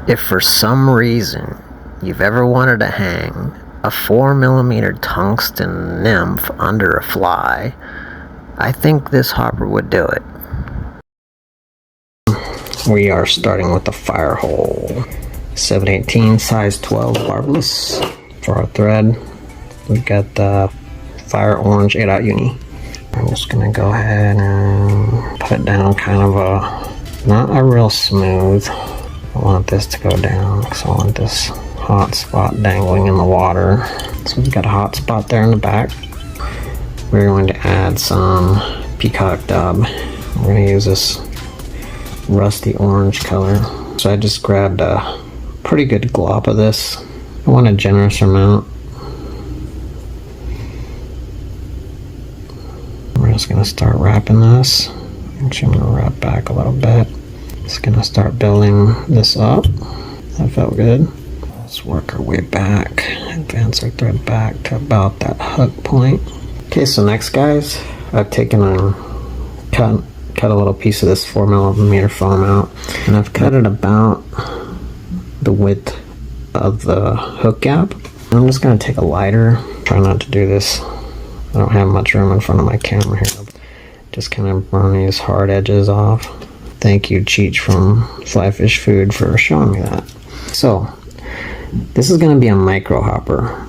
If for some reason you've ever wanted to hang a 4mm tungsten nymph under a fly, I think this hopper would do it. We are starting with the fire hole. 7/18 size 12 barbless for our thread. We've got the fire orange 8/0 uni. I'm just gonna go ahead and put it down kind of not a real smooth. I want this to go down because I want this hot spot dangling in the water. So we've got a hot spot there in the back. We're going to add some peacock dub. We're going to use this rusty orange color. So I just grabbed a pretty good glop of this. I want a generous amount. We're just going to start wrapping this. Actually, I'm going to wrap back a little bit. Just going to start building this up. That felt good. Let's work our way back, advance our thread back to about that hook point. Okay, so next, guys, I've taken and cut a little piece of this 4mm foam out, and I've cut it about the width of the hook gap. I'm just going to take a lighter, try not to do this, I don't have much room in front of my camera here, just kind of burn these hard edges off. Thank you, Cheech from Flyfish Food, for showing me that. So this is going to be a micro hopper,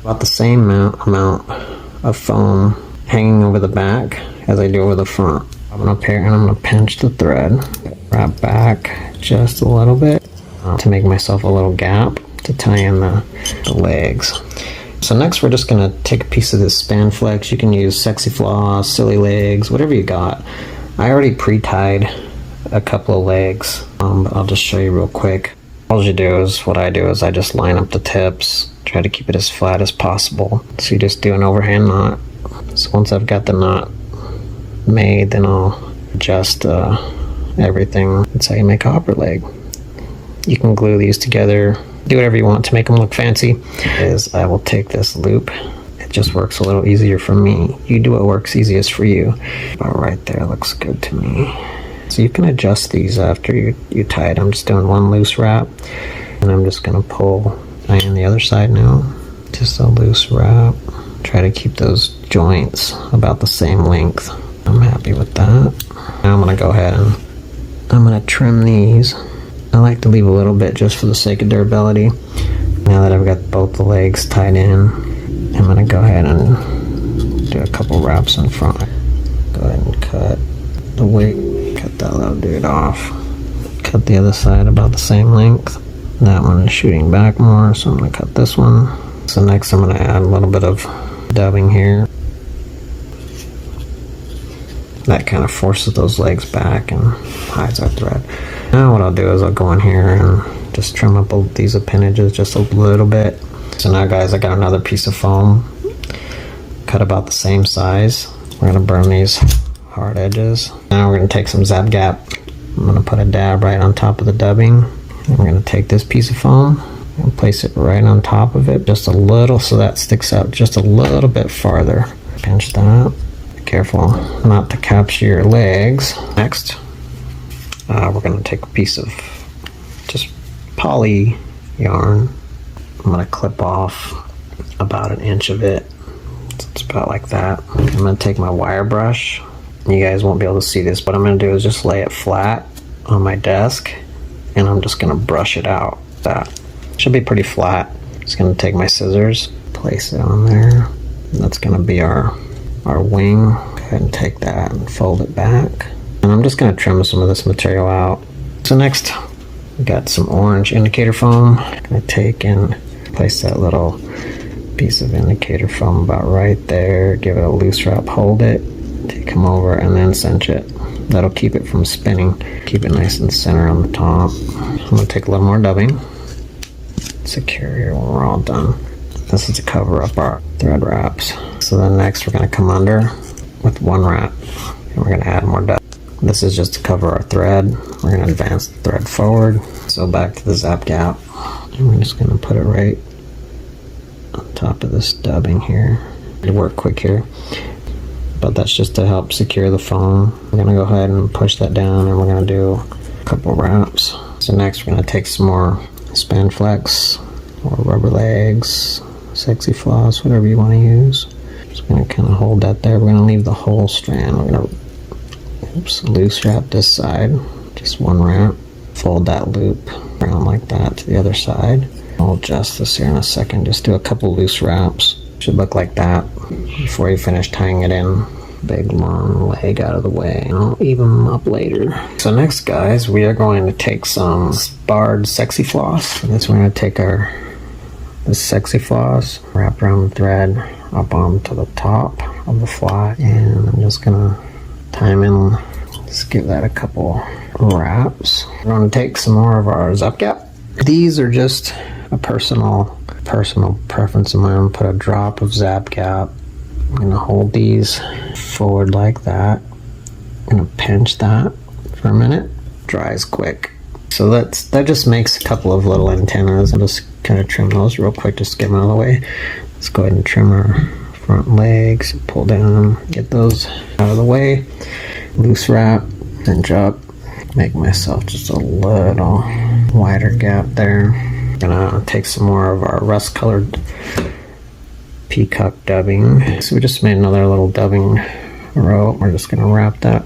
about the same amount of foam hanging over the back as I do over the front. I'm going to pinch the thread, wrap back just a little bit to make myself a little gap to tie in the legs. So next we're just going to take a piece of this span flex. You can use sexy floss, silly legs, whatever you got. I already pre-tied a couple of legs, but I'll just show you real quick. All you do is, what I do is I just line up the tips, try to keep it as flat as possible. So you just do an overhand knot. So once I've got the knot made, then I'll adjust everything. That's how you make a hopper leg. You can glue these together, do whatever you want to make them look fancy. Is I will take this loop. It just works a little easier for me. You do what works easiest for you. About right there looks good to me. So you can adjust these after you tie it. I'm just doing one loose wrap, and I'm just going to pull in the other side now. Just a loose wrap. Try to keep those joints about the same length. I'm happy with that. Now I'm going to go ahead and I'm going to trim these. I like to leave a little bit just for the sake of durability. Now that I've got both the legs tied in, I'm going to go ahead and do a couple wraps in front. Go ahead and cut the weight. Cut that little dude off. Cut the other side about the same length. That one is shooting back more, so I'm going to cut this one. So next I'm going to add a little bit of dubbing here. That kind of forces those legs back and hides our thread. Now what I'll do is I'll go in here and just trim up these appendages just a little bit. So now, guys, I got another piece of foam cut about the same size. We're going to burn these hard edges. Now we're going to take some Zap Gap. I'm going to put a dab right on top of the dubbing. And we're going to take this piece of foam and place it right on top of it, just a little, so that sticks out just a little bit farther. Pinch that. Be careful not to capture your legs. Next, we're going to take a piece of just poly yarn. I'm going to clip off about an inch of it. So it's about like that. I'm going to take my wire brush. You guys won't be able to see this, but what I'm going to do is just lay it flat on my desk, and I'm just going to brush it out. That should be pretty flat. Just going to take my scissors, place it on there. That's going to be our wing. Go ahead and take that and fold it back. And I'm just going to trim some of this material out. So next, we got some orange indicator foam. I'm going to take and place that little piece of indicator foam about right there. Give it a loose wrap, hold it. Take them over and then cinch it. That'll keep it from spinning. Keep it nice and center on the top. I'm going to take a little more dubbing. Secure here when we're all done. This is to cover up our thread wraps. So then next we're going to come under with one wrap, and we're going to add more dub. This is just to cover our thread. We're going to advance the thread forward. So back to the Zap Gap. And we're just going to put it right on top of this dubbing here. To work quick here. But that's just to help secure the foam. We're going to go ahead and push that down, and we're going to do couple wraps. So next we're gonna take some more Spanflex or rubber legs, sexy floss, whatever you want to use. Just gonna kind of hold that there. We're gonna leave the whole strand. We're gonna loose wrap this side, just one wrap. Fold that loop around like that to the other side. I'll adjust this here in a second. Just do a couple loose wraps. Should look like that before you finish tying it in. Big long leg out of the way, and I'll even them up later. So next, guys, we are going to take some barred sexy floss. And this we're going to take this sexy floss, wrap around the thread up onto the top of the fly, and I'm just going to tie them in. Just give that a couple wraps. We're going to take some more of our zap gap. These are just a personal preference of mine. Put a drop of zap gap. I'm going to hold these forward like that. I'm going to pinch that for a minute. Dries quick. So that just makes a couple of little antennas. I'll just kind of trim those real quick, just get them out of the way. Let's go ahead and trim our front legs, pull down, get those out of the way. Loose wrap, pinch up, make myself just a little wider gap there. I'm gonna take some more of our rust colored peacock dubbing. So we just made another little dubbing row. We're just gonna wrap that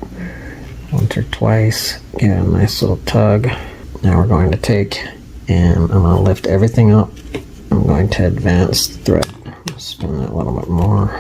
once or twice, give it a nice little tug. Now we're going to take and I'm going to lift everything up. I'm going to advance the thread. Spin that a little bit more.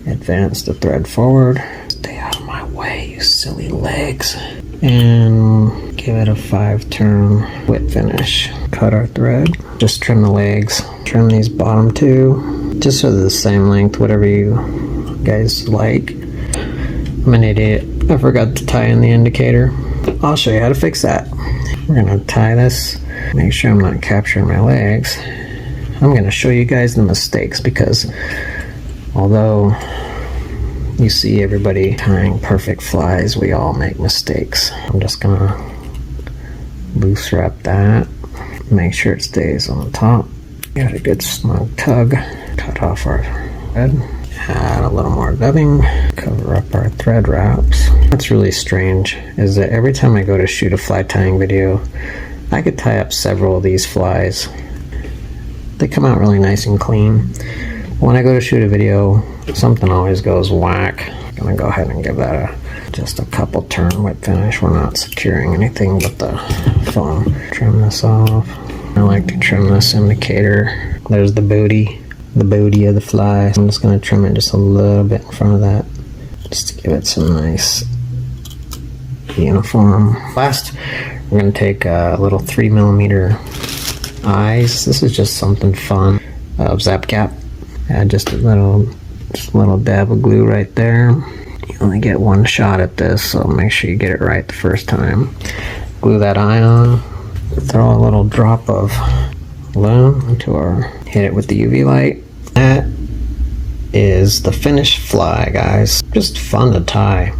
Advance the thread forward. Stay out of my way, you silly legs. And give it a 5-turn whip finish. Cut our thread. Just trim the legs. Trim these bottom two. Just so they're the same length, whatever you guys like. I'm an idiot. I forgot to tie in the indicator. I'll show you how to fix that. We're gonna tie this. Make sure I'm not capturing my legs. I'm gonna show you guys the mistakes, because although you see everybody tying perfect flies, we all make mistakes. I'm just gonna loose wrap that. Make sure it stays on the top. Got a good snug tug. Cut off our thread. Add a little more dubbing. Cover up our thread wraps. What's really strange is that every time I go to shoot a fly tying video, I could tie up several of these flies. They come out really nice and clean. When I go to shoot a video, something always goes whack. I'm gonna go ahead and give that just a couple turn whip finish. We're not securing anything but the foam. Trim this off. I like to trim this indicator. There's the booty of the fly. I'm just going to trim it just a little bit in front of that, just to give it some nice uniform. Last, we're going to take a little 3mm eyes. This is just something fun of zap gap. Add just a little dab of glue right there. You only get one shot at this, so make sure you get it right the first time. Glue that eye on. Throw a little drop of loom into our, hit it with the UV light. That is the finished fly, guys. Just fun to tie.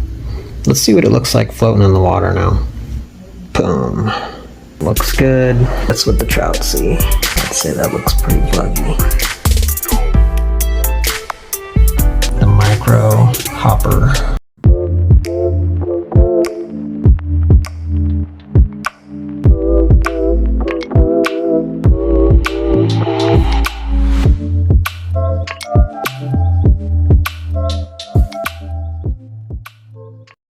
Let's see what it looks like floating in the water now. Boom. Looks good. That's what the trout see. I'd say that looks pretty buggy. The micro hopper